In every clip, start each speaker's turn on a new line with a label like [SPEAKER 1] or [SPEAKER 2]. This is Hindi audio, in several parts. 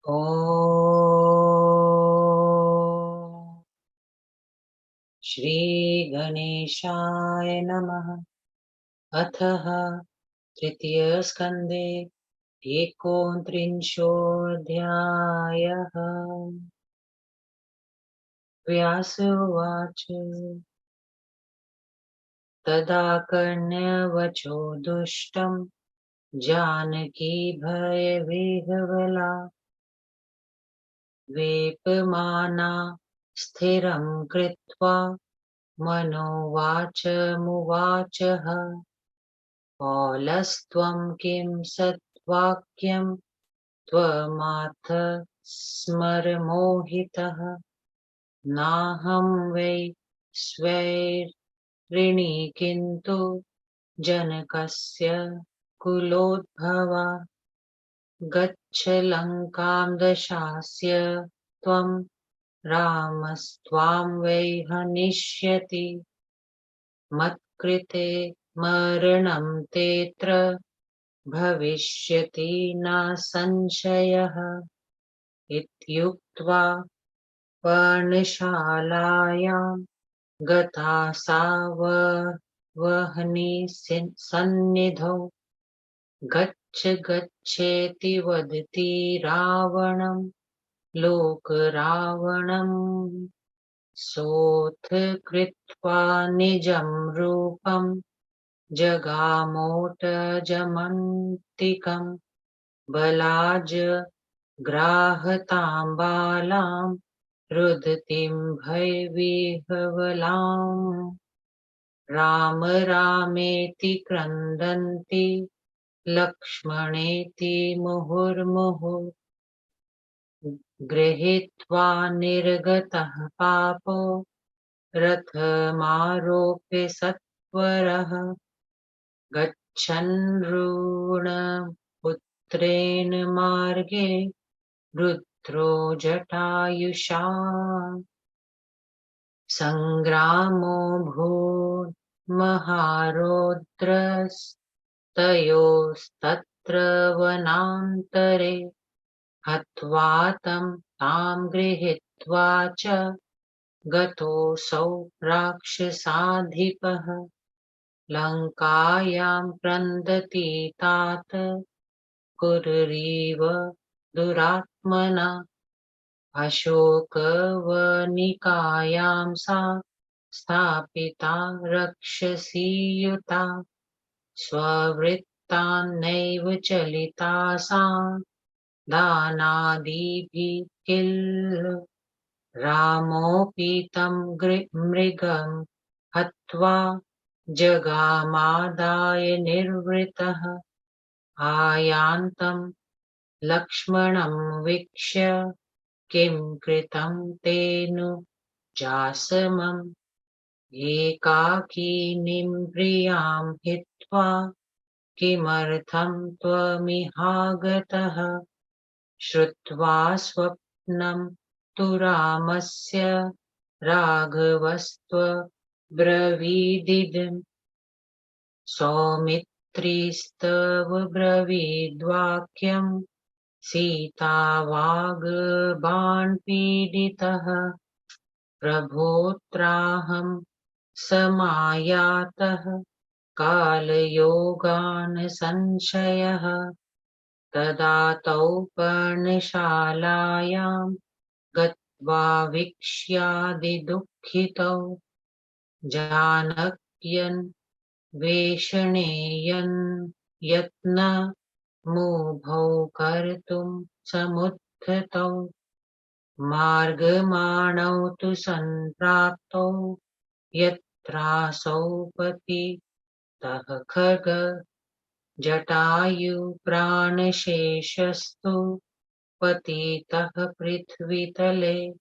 [SPEAKER 1] ॐ श्रीगणेशाय नमः। अथः तृतीयस्कन्धे एकोनत्रिंशोऽध्यायः। व्यास उवाच। तदा कर्ण्यवचो दुष्टं जानकी भयविह्वला वेपमाना स्थिरं कृत्वा मनोवाचमुवाचः। कौलस्त्वं किं सद्वाक्यं त्वमाथ स्मरमोहितः। नाहं वै स्वैरिणी किन्तु जनकस्य कुलोद्भवा। गच्छ लङ्कां दशास्य त्वं रामस्त्वां वै हनिष्यति। मत्कृते मरणं तेऽत्र भविष्यति न संशयः। इत्युक्त्वा पर्णशालायां गता सा वह्नि सन्निधौ। गच्छ गच्छेति वदति रावणं लोकरावणम्। सोऽथ कृत्वा निजं रूपं जगामोटजमन्तिकम्। बलाज्ग्राहतां बालां रुदतीं भयविह्वलाम्। राम रामेति क्रन्दन्ति लक्ष्मणेति मुहुर्मुहुः। गृहीत्वा निर्गतः पापो रथमारोप्य सत्वरः। गच्छन्नृणपुत्रेण मार्गे रुद्रो जटायुषा। सङ्ग्रामो भून्महारौद्रस्तयोस्तत्र वनान्तरे। हत्वा तं तां गृहीत्वा च गतोऽसौ राक्षसाधिपः। लङ्कायां क्रन्दति तात कुररीव दुरात्मना। अशोकवनिकायां सा स्थापिता रक्षसीयुता। स्ववृत्तान्नैव चलिता सा दानादिभिः किल। रामोऽपि तं मृगं हत्वा जगामादाय निर्वृतः। आयान्तं लक्ष्मणं वीक्ष्य किं कृतं तेऽनुजासमम्। एकाकिनीं प्रियां हित्वा किमर्थं त्वमिहागतः। श्रुत्वा स्वप्नं तु रामस्य राघवस्त्वब्रवीदिदम्। सौमित्रिस्तव ब्रवीद्वाक्यं सीतावाग्बाणपीडितः। प्रभोत्राहं समायातः कालयोगान् संशयः। तदा तौ पर्णशालायां गत्वा वीक्ष्यादिदुःखितौ। जानक्यन् वेषणेयन् यत्नमुभौ कर्तुं समुद्धतौ। मार्गमाणौ तु सम्प्राप्तौ यत्रासौ पतितः खग। जटायुप्राणशेषस्तु पतितः पृथ्वीतले।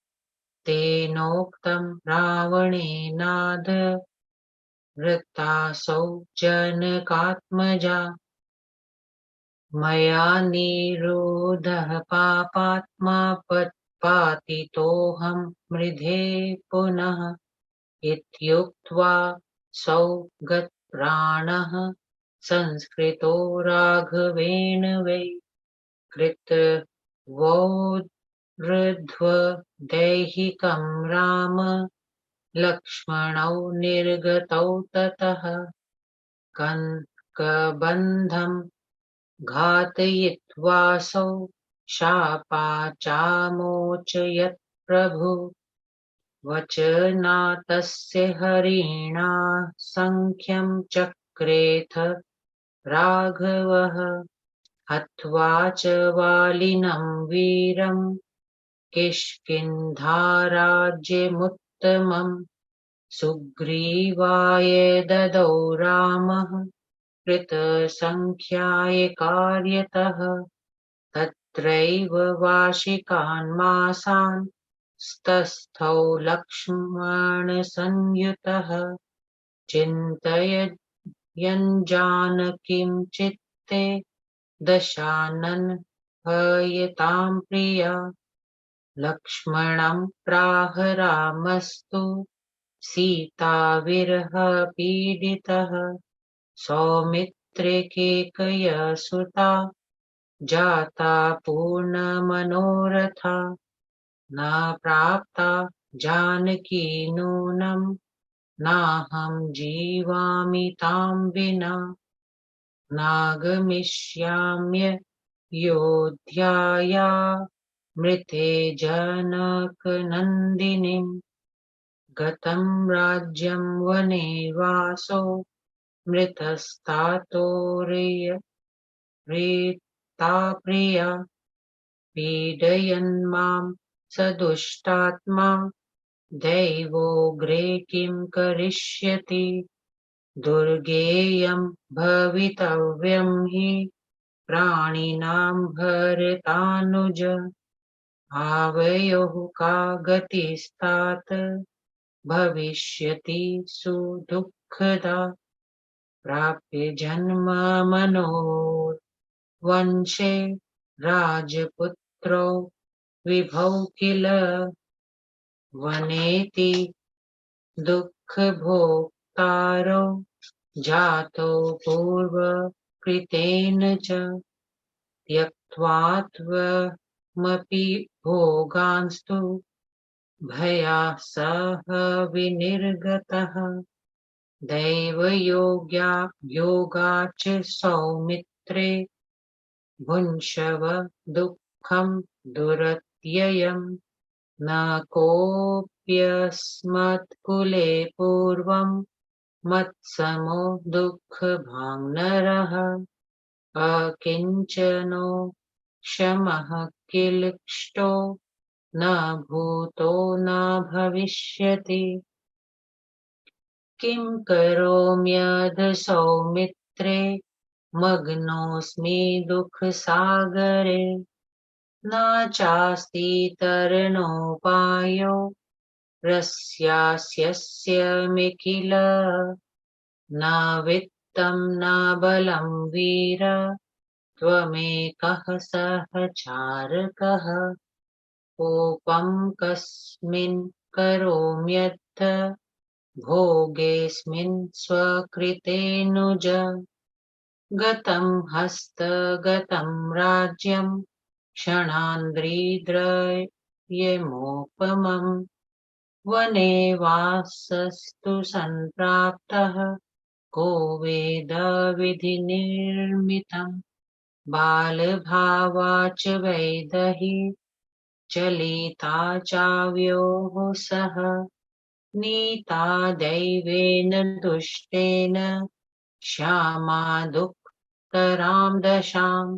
[SPEAKER 1] तेनोक्तं रावणेनाध वृत्तासौ जनकात्मजा। मया निरोधः पापात्मा पातितोऽहं मृधे पुनः। इत्युक्त्वा सौ गतप्राणः संस्कृतो राघवेण वै। वोर्ध्व दैहिकं राम लक्ष्मणौ निर्गतौ ततः कबन्धं घातयित्वासौ शापाचामोचयत् प्रभु वचनातस्य हरिणा सख्यं चक्रेथ राघवः हत्वा च वालिनं वीरं किष्किन्धाराज्यमुत्तमम् सुग्रीवाय ददौ रामः कृतसंख्याय कार्यतः तत्रैव वार्षिकान् मासान् तस्थौ लक्ष्मणसंयुतः चिन्तयन् जानकीं चित्ते दशानन हयतां प्रिया लक्ष्मणं प्राह रामस्तु सीताविरहपीडितः सौमित्रे केकयः सुता जाता पूर्णमनोरथा न प्राप्ता जानकी नूनं नाहं जीवामि तां विना नागमिष्याम्ययोध्याया मृते जनकनन्दिनीं गतं राज्यं वनेवासो मृतस्तातो प्रिया पीडयन् मां स दुष्टात्मा दैवोऽग्रे किं करिष्यति दुर्गेयं भवितव्यं हि प्राणिनां भरतानुज आवयोः का गतिस्तात भविष्यति सुदुःखदा प्राप्य जन्म मनोर्वंशे राजपुत्रो विभौ किल वनेति दुःखभोक्तारो जातो पूर्वकृतेन च त्यक्त्वा त्वमपि भोगांस्तु भयाः सह विनिर्गतः दैवयोगाच्च सौमित्रे भुञ्क्ष्व दुःखं दुरत्ययम् न कोऽप्यस्मत्कुले पूर्वं मत्समो दुःखभाक् नरः अकिञ्चनो क्षमः किल्बिष्टो न भूतो न भविष्यति किं करोम्यद् सौमित्रे मग्नोऽस्मि दुःखसागरे न चास्ति तरणोपायो रस्यास्य किल न वित्तं न बलं वीर त्वमेकः सहचारकः कोपं कस्मिन् करोम्यथ भोगेऽस्मिन् स्वकृतेऽनुज गतं हस्तगतं राज्यं क्षणान्द्रिद्रयेमोपमम् वने वासस्तु सम्प्राप्तः को वेद विधिनिर्मितम् बालभावाच वैदही चलिता चाव्योः सह नीता दैवेन दुष्टेन श्यामा दुःखतरां दशाम्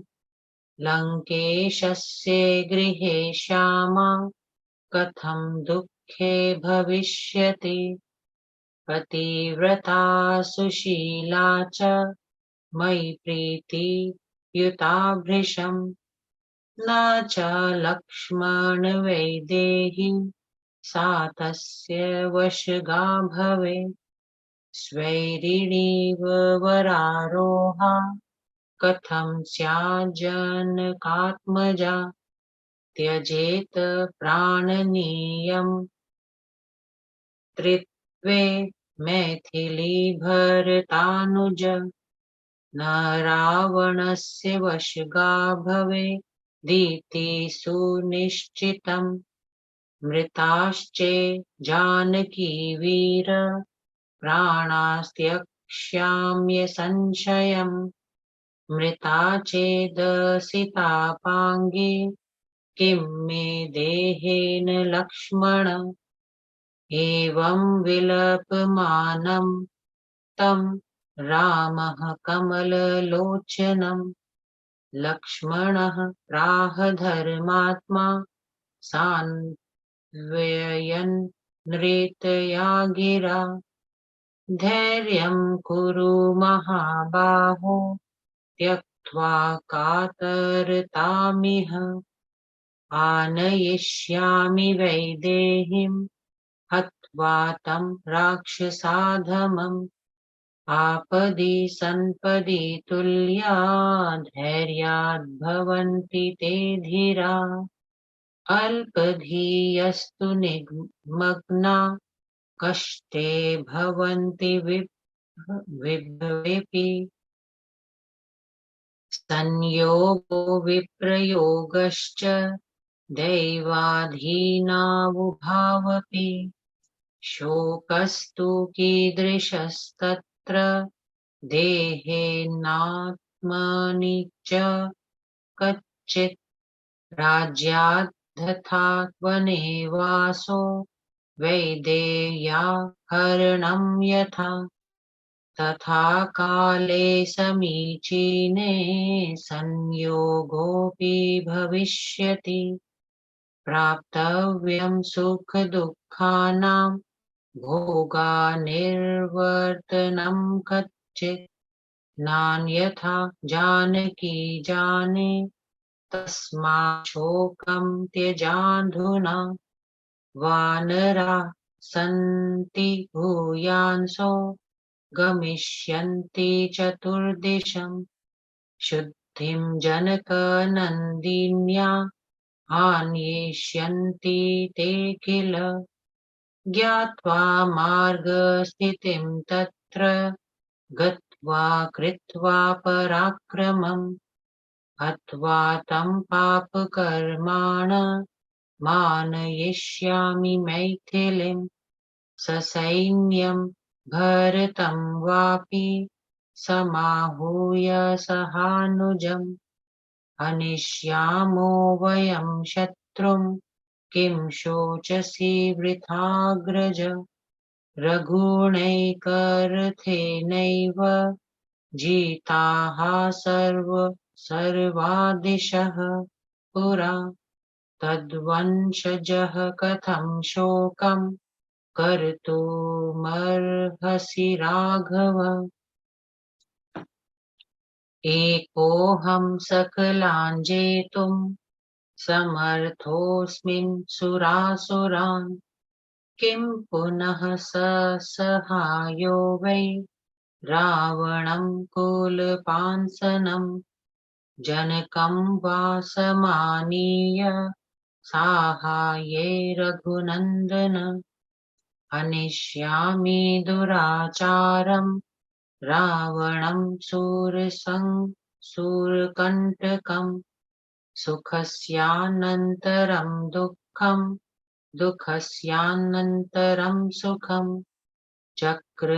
[SPEAKER 1] लङ्केशस्य गृहे श्यामा कथं दुःखे भविष्यति पतिव्रता सुशीला च मयि प्रीतियुता भृशम् न च लक्ष्मणवैदेही सा तस्य वशगा भवेत् स्वैरिणीव वरारोहा कथं स्याज्जनकात्मजा त्यजेत प्राणनीयं त्रित्वे मैथिली भरतानुज न रावणस्य वशगा भवेत् दीप्ति सुनिश्चितम् मृताश्चे जानकी वीर प्राणास्त्यक्ष्याम्य संशयम् मृता चेदसितापाङ्गे किं मे देहेन लक्ष्मण एवं विलपमानं तं रामः कमललोचनं लक्ष्मणः प्राह धर्मात्मा सान्त्वयन् नृतया गिरा धैर्यं कुरु महाबाहो त्यक्त्वा कातरतामिह आनयिष्यामि वैदेहीं हत्वा तं राक्षसाधमम् आपदि सम्पदि तुल्या धैर्याद्भवन्ति ते धीरा अल्पधियस्तु निमग्ना कष्टे भवन्ति विभवेऽपि संयोगो विप्रयोगश्च दैवाधीनावुभावपि शोकस्तु कीदृशस्तत्र देहेनात्मनि च कच्चित् राज्याद्धथा वनेवासो वैदेह्याहरणं यथा तथा काले समीचीने संयोगोऽपि भविष्यति प्राप्तव्यं सुखदुःखानां भोगानिर्वर्तनं कच्चित् नान्यथा जानकी जाने तस्मात् शोकं त्यजाधुना वानराः सन्ति भूयांसो गमिष्यन्ति चतुर्दिशम् शुद्धिं जनकनन्दिन्या आन्येष्यन्ति ते किल ज्ञात्वा मार्गस्थितिं तत्र गत्वा कृत्वा पराक्रमम् हत्वा तं पापकर्माण मानयिष्यामि मैथिलीं ससैन्यं भरतं वापि समाहूय सहानुजम् हनिष्यामो वयं शत्रुं किं शोचसि वृथाग्रज रघुणैकरथेनैव जिताः सर्वादिशः पुरा तद्वंशजः कथं शोकं कर्तुमर्हसि राघव एकोऽहं सकलान् जेतुं समर्थोऽस्मिन् सुरासुरान् किं पुनः सहायो वै रावणं कुलपांसनं जनकं वा समानीय साहाय्ये रघुनन्दन हनिष्यामि दुराचारं रावणं शूरकण्टकं सुखस्यानन्तरं दुःखं दुःखस्यानन्तरं सुखं चक्रनेमिरिवेकं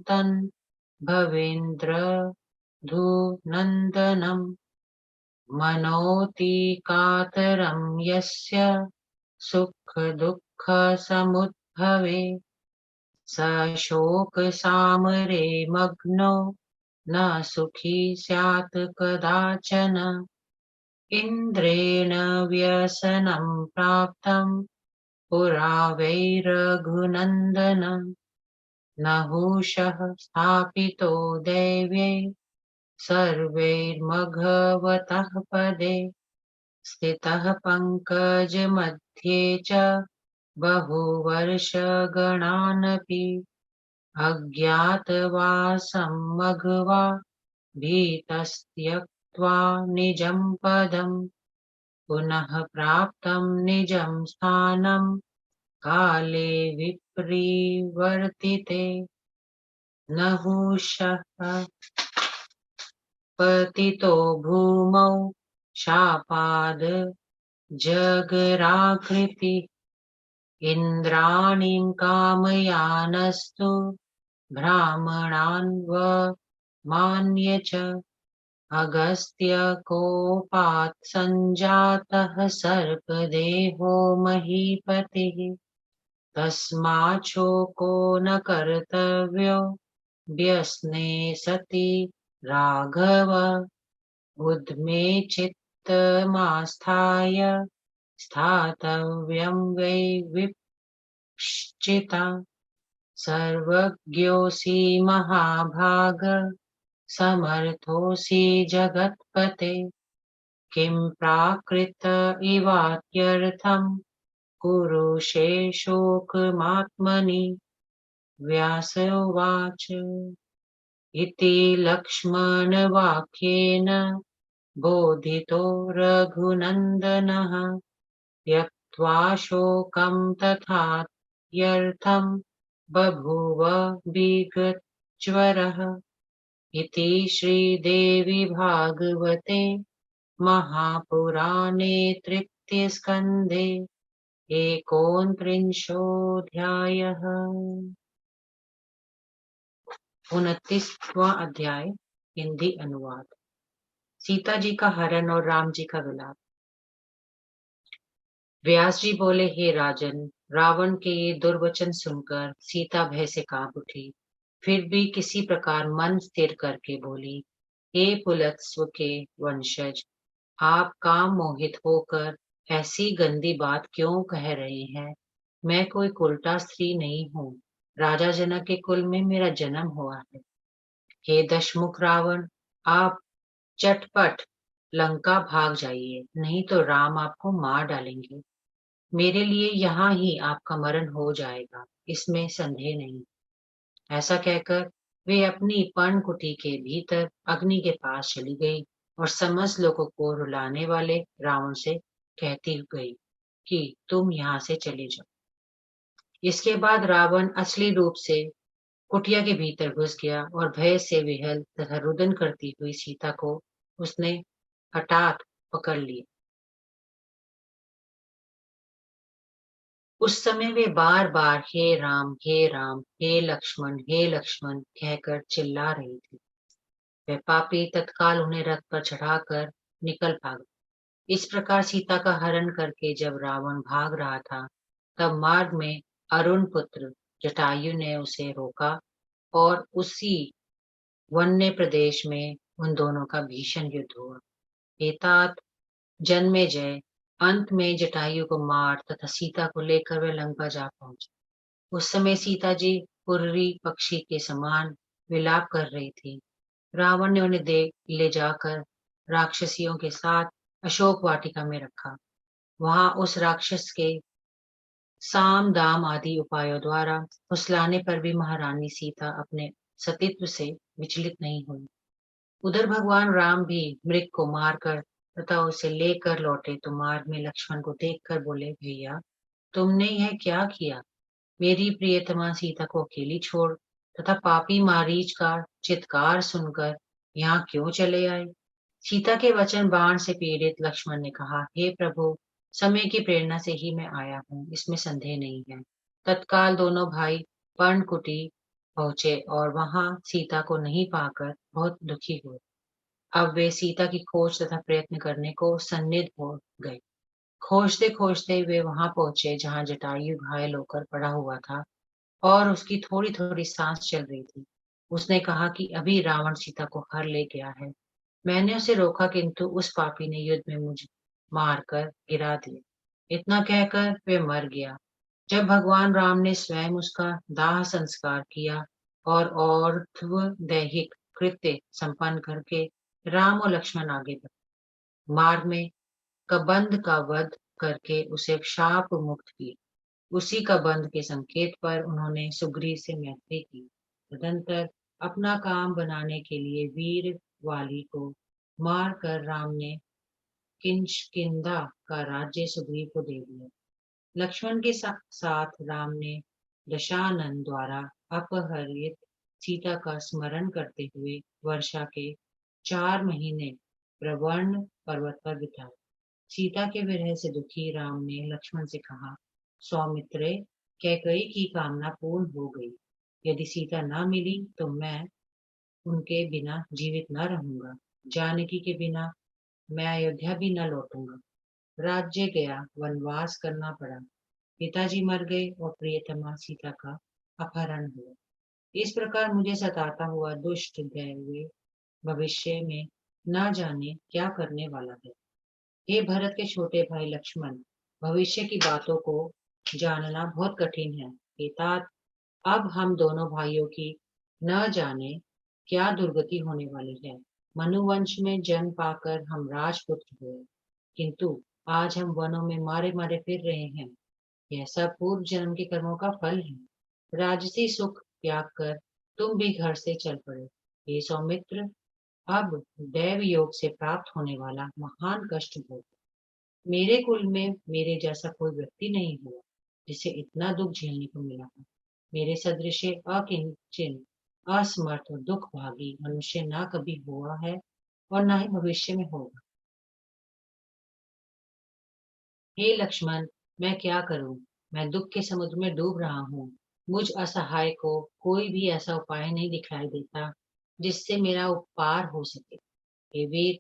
[SPEAKER 1] तन् भवेन्द्रधुनन्दनं मनोति कातरं यस्य सुखदुःखसमुद्भवे स शोकसामरे मग्नो न सुखी स्यात् कदाचन इन्द्रेण व्यसनं प्राप्तं पुरा वै रघुनन्दन नहुषः स्थापितो दैव्यै सर्वैर्मघवतः पदे स्थितः पङ्कजमध्ये च बहुवर्षगणानपि अज्ञातवासं मघवा भीतस्त्यक्त्वा निजं पदम् पुनः प्राप्तं निजं स्थानं काले विपरिवर्तिते नहुषः पतितो भूमौ शापाद जगराकृति इन्द्राणीं कामयानस्तु ब्राह्मणान् मान्य च अगस्त्य कोपात् सञ्जातः सर्पदेहो महीपतिः तस्माच्छोको न कर्तव्यो व्यसने सति राघव बुद्ध्मे चित्तमास्थाय स्थातव्यं वै विपश्चिता सर्वज्ञोऽसि महाभाग समर्थोऽसि जगत्पते किं प्राकृत इवात्यर्थं कुरुषे शोकमात्मनि व्यास उवाच इति लक्ष्मणवाक्येन बोधितो रघुनन्दनः त्यक्त्वा शोकं तथात्यर्थं बभूव विगतज्वरः इति श्रीदेवी भागवते महापुराणे तृतीयस्कन्धे एकोनत्रिंशोऽध्यायः 29वां अध्याय हिंदी अनुवाद। सीता जी का हरण और राम जी का विलाप। व्यास जी बोले, हे राजन, रावण के ये दुर्वचन सुनकर सीता भय से कांप उठी, फिर भी किसी प्रकार मन स्थिर करके बोली, हे पुलत्स्व के वंशज, आप काम मोहित होकर ऐसी गंदी बात क्यों कह रहे हैं? मैं कोई कुलटा स्त्री नहीं हूँ। राजा जनक के कुल में मेरा जन्म हुआ है। हे दशमुख रावण, आप चटपट लंका भाग जाइए, नहीं तो राम आपको मार डालेंगे। मेरे लिए यहाँ ही आपका मरण हो जाएगा, इसमें संदेह नहीं। ऐसा कहकर वे अपनी पर्णकुटी के भीतर अग्नि के पास चली गई और समस्त लोगों को रुलाने वाले रावण से कहती गई कि तुम यहाँ से चले जाओ। इसके बाद रावण असली रूप से कुटिया के भीतर घुस गया और भय से विहल तथा रुदन करती हुई सीता को उसने हठात पकड़ लिया। उस समय वे बार बार हे राम, हे राम, हे लक्ष्मण कहकर चिल्ला रही थी। वह पापी तत्काल उन्हें रथ पर चढ़ाकर निकल भागा। इस प्रकार सीता का हरण करके जब रावण भाग रहा था, तब मार्ग में अरुण पुत्र जटायु ने उसे रोका और उसी वन्य प्रदेश में उन दोनों का भीषण युद्ध हुआ। एतात जन्मेजय अंत में जटायु को मार तथा सीता को लेकर वे लंका जा पहुंचे। उस समय सीता जी पुर्री पक्षी के समान विलाप कर रही थी। रावण ने उन्हें ले जाकर राक्षसियों के साथ अशोक वाटिका में रखा। वहां उस राक्षस के साम दाम आदि उपायों द्वारा फुसलाने पर भी महारानी सीता अपने सतीत्व से विचलित नहीं हुई। उधर भगवान राम भी मृग को मारकर तथा उसे लेकर लौटे तो मार्ग में लक्ष्मण को देखकर बोले, भैया तुमने यह क्या किया? मेरी प्रियतमा सीता को अकेली छोड़ तथा पापी मारीच का चित्कार सुनकर यहाँ क्यों चले आए? सीता के वचन बाण से पीड़ित लक्ष्मण ने कहा, हे प्रभु, समय की प्रेरणा से ही मैं आया हूँ, इसमें संदेह नहीं है। तत्काल दोनों भाई पर्णकुटी पहुंचे और वहां सीता को नहीं पाकर बहुत दुखी हुए। अब वे सीता की खोज तथा प्रयत्न करने को सन्निध हो गए। खोजते खोजते वे वहां पहुंचे जहां जटायु घायल होकर पड़ा हुआ था और उसकी थोड़ी थोड़ी सांस चल रही थी। उसने कहा कि अभी रावण सीता को हर ले गया है। मैंने उसे रोका, किंतु उस पापी ने युद्ध में मुझे मारकर गिरा दिया। इतना कहकर वे मर गया। जब भगवान राम ने स्वयं उसका दाह संस्कार किया और दैहिक कृत्य संपन्न करके राम और लक्ष्मण आगे बढ़े। मार्ग में कबंध का वध करके उसे शाप मुक्त किया। उसी का बंध के संकेत पर उन्होंने सुग्रीव से मैत्री की। तदंतर अपना काम बनाने के लिए वीर वाली को मारकर राम ने किंशकिंधा का राज्य सुग्रीव को दे दिया। लक्ष्मण के साथ राम ने दशानन द्वारा अपहरित सीता का स्मरण करते हुए वर्षा के 4 महीने प्रवर्ण पर्वत पर बिताए। सीता के विरह से दुखी राम ने लक्ष्मण से कहा, सौमित्रे, कैकई की कामना पूर्ण हो गई। यदि सीता न मिली तो मैं उनके बिना जीवित न रहूंगा। जानकी के बिना मैं अयोध्या भी न लौटूंगा। राज्य गया, वनवास करना पड़ा। पिताजी मर गए और प्रियतमा सीता का अपहरण हुआ। इस प्रकार मुझे सताता हुआ दुष्ट दैवी भविष्य में न जाने क्या करने वाला है। हे भरत के छोटे भाई लक्ष्मण, भविष्य की बातों को जानना बहुत कठिन है। हे तात, अब हम दोनों भाइयों की न जाने क्या दुर्गति होने वाली है। मनुवंश में जन्म पाकर हम राजपुत्र हुए, किंतु आज हम वनों में मारे मारे फिर रहे हैं। यह सब पूर्व जन्म के कर्मों का फल है। राजसी सुख त्याग कर तुम भी घर से चल पड़े। हे सौमित्र, अब दैव योग से प्राप्त होने वाला महान कष्ट भोग। मेरे कुल में मेरे जैसा कोई व्यक्ति नहीं हुआ जिसे इतना दुख झेलने को मिला था। मेरे सदृश अकिंचन, असमर्थ और दुख भागी मनुष्य ना कभी हुआ है और ना ही भविष्य में होगा। हे लक्ष्मण, मैं क्या करूं? मैं दुख के समुद्र में डूब रहा हूँ। मुझ असहाय को कोई भी ऐसा उपाय नहीं दिखाई देता जिससे मेरा उपकार हो सके। हे वीर,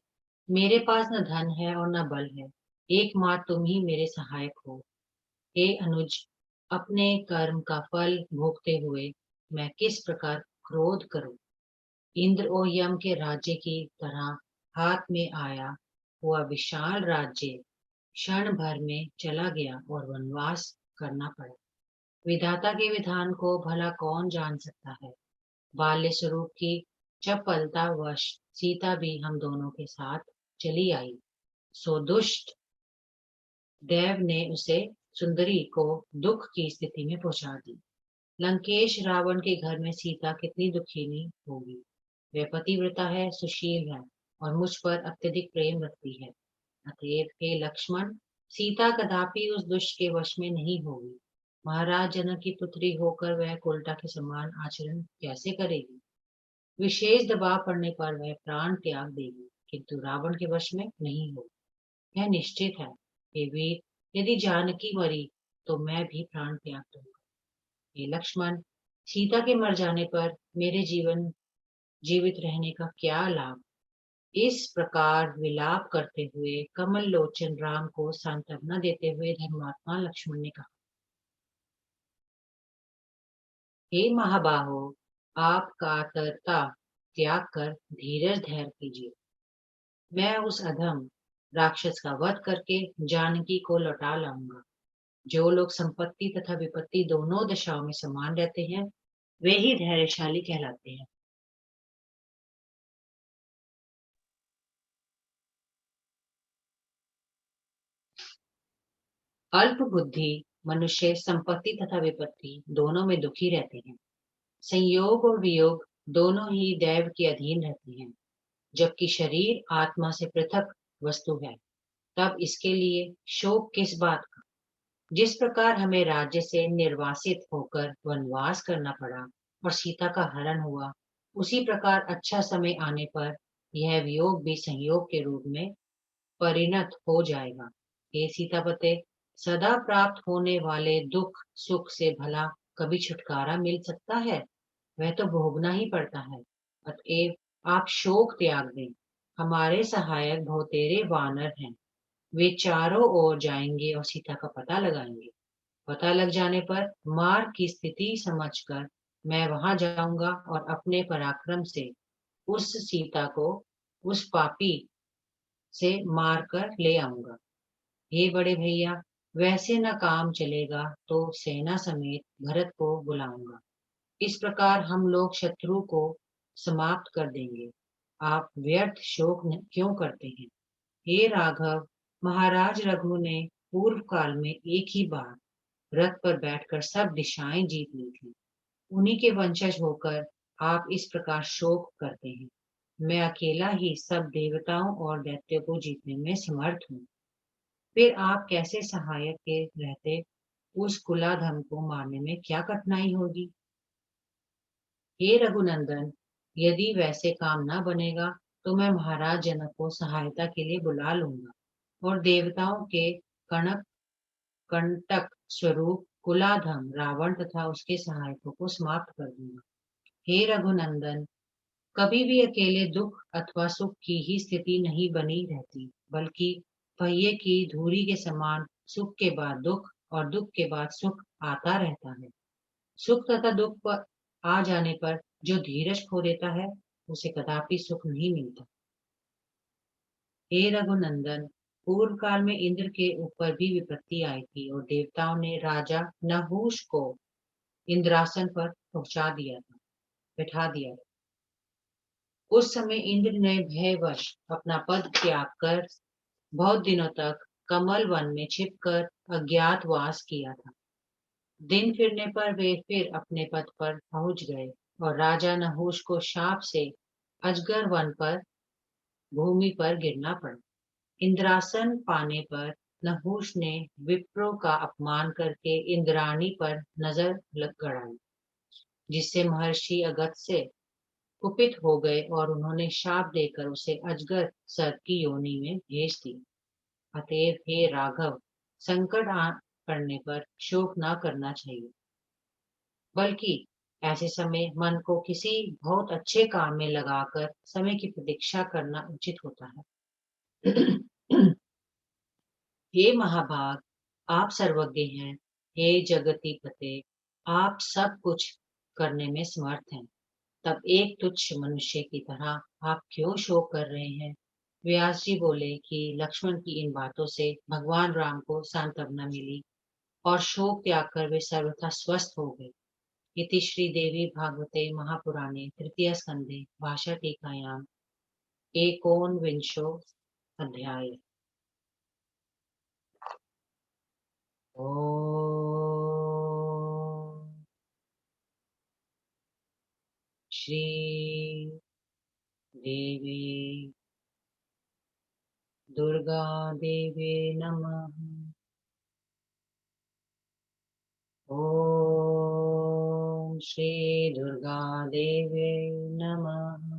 [SPEAKER 1] मेरे पास न धन है और न बल है। एकमात्र तुम ही मेरे सहायक हो। हे अनुज, अपने कर्म का फल भोगते हुए मैं किस प्रकार क्रोध करूं? इंद्र और यम के राज्य की तरह हाथ में आया हुआ विशाल राज्य क्षण भर में चला गया और वनवास करना पड़ा। विधाता के विधान को भला कौन जान सकता है। बाल्य स्वरूप की चपलता वश सीता भी हम दोनों के साथ चली आई। सो दुष्ट देव ने उसे सुंदरी को दुख की स्थिति में पहुंचा दी। लंकेश रावण के घर में सीता कितनी दुखीनी होगी। वह पतिव्रता है, सुशील है और मुझ पर अत्यधिक प्रेम रखती है। अतएव हे लक्ष्मण, सीता कदापि उस दुष्ट के वश में नहीं होगी। महाराज जनक की पुत्री होकर वह कोल्टा के समान आचरण कैसे करेगी? विशेष दबाव पड़ने पर वह प्राण त्याग देगी, किंतु रावण के वश में नहीं होगी। यह निश्चित है। हे वीर, यदि जानकी मरी तो मैं भी प्राण त्याग दूंगा। हे लक्ष्मण, सीता के मर जाने पर मेरे जीवित रहने का क्या लाभ? इस प्रकार विलाप करते हुए कमल लोचन राम को सांत्वना देते हुए धर्मात्मा लक्ष्मण ने कहा, हे महाबाहो, आप कातरता त्याग कर धीरज धैर्य कीजिए। मैं उस अधम राक्षस का वध करके जानकी को लौटा लाऊंगा। जो लोग संपत्ति तथा विपत्ति दोनों दशाओं में समान रहते हैं, वे ही धैर्यशाली कहलाते हैं। अल्प बुद्धि मनुष्य संपत्ति तथा विपत्ति दोनों में दुखी रहते हैं। संयोग और वियोग दोनों ही दैव के अधीन रहते हैं। जबकि शरीर आत्मा से पृथक वस्तु है, तब इसके लिए शोक किस बात का? जिस प्रकार हमें राज्य से निर्वासित होकर वनवास करना पड़ा और सीता का हरण हुआ, उसी प्रकार अच्छा समय आने पर यह वियोग भी संयोग के रूप में परिणत हो जाएगा। हे सीतापते, सदा प्राप्त होने वाले दुख सुख से भला कभी छुटकारा मिल सकता है? वह तो भोगना ही पड़ता है। अतएव आप शोक त्याग दें। हमारे सहायक बहुतेरे वानर हैं। वे चारों ओर जाएंगे और सीता का पता लगाएंगे। पता लग जाने पर मार्ग की स्थिति समझकर मैं वहां जाऊंगा और अपने पराक्रम से उस सीता को उस पापी से मार कर ले आऊंगा। हे बड़े भैया, वैसे न काम चलेगा तो सेना समेत भरत को बुलाऊंगा। इस प्रकार हम लोग शत्रु को समाप्त कर देंगे। आप व्यर्थ शोक क्यों करते हैं? हे राघव, महाराज रघु ने पूर्व काल में एक ही बार रथ पर बैठकर सब दिशाएं जीत ली थी। उन्हीं के वंशज होकर आप इस प्रकार शोक करते हैं। मैं अकेला ही सब देवताओं और दैत्यों को जीतने में समर्थ हूँ। फिर आप कैसे सहायक के रहते उस कुलाधम को मारने में क्या कठिनाई होगी? हे रघुनंदन, यदि वैसे काम न बनेगा तो मैं महाराज जनक को सहायता के लिए बुला लूंगा और देवताओं के कणक कंटक स्वरूप कुलाधम रावण तथा उसके सहायकों को समाप्त कर दूंगा। हे रघुनंदन, कभी भी अकेले दुख अथवा सुख की ही स्थिति नहीं बनी रहती, बल्कि पहिए की धुरी के समान सुख के बाद दुख और दुख के बाद सुख आता रहता है। सुख तथा दुख पर आ जाने पर जो धीरज खो देता है, उसे कदापि सुख नहीं मिलता। हे रघुनंदन, पूर्व काल में इंद्र के ऊपर भी विपत्ति आई थी और देवताओं ने राजा नहुष को इंद्रासन पर बैठा दिया था। उस समय इंद्र ने भयवश अपना पद त्याग कर बहुत दिनों तक कमल वन में छिपकर अज्ञातवास किया था। दिन फिरने पर वे फिर अपने पद पर पहुंच गए और राजा नहुष को शाप से अजगर वन पर भूमि पर गिरना पड़ा। इंद्रासन पाने पर नहुष ने विप्रों का अपमान करके इंद्राणी पर नजर लग गड़ाई, जिससे महर्षि अगस्त्य कुपित हो गए और उन्होंने शाप देकर उसे अजगर सर्प की योनि में भेज दिया। अतएव हे राघव, संकट आ पड़ने पर शोक न करना चाहिए, बल्कि ऐसे समय मन को किसी बहुत अच्छे काम में लगाकर समय की प्रतीक्षा करना उचित होता है। हे महाभाग, आप सर्वज्ञ हैं। हे जगति पते, आप सब कुछ करने में समर्थ हैं। तब एक तुच्छ मनुष्य की तरह आप क्यों शोक कर रहे हैं? व्यास जी बोले कि लक्ष्मण की इन बातों से भगवान राम को सांत्वना मिली और शोक त्याग कर वे सर्वथा स्वस्थ हो गए। इति श्री देवी भागवते महापुराणे तृतीय स्कंदे भाषा टीकायाम एकोनविंशो अध्याय। ओम श्री देवी दुर्गा देवी नमः। ओम श्री दुर्गा देवी नमः।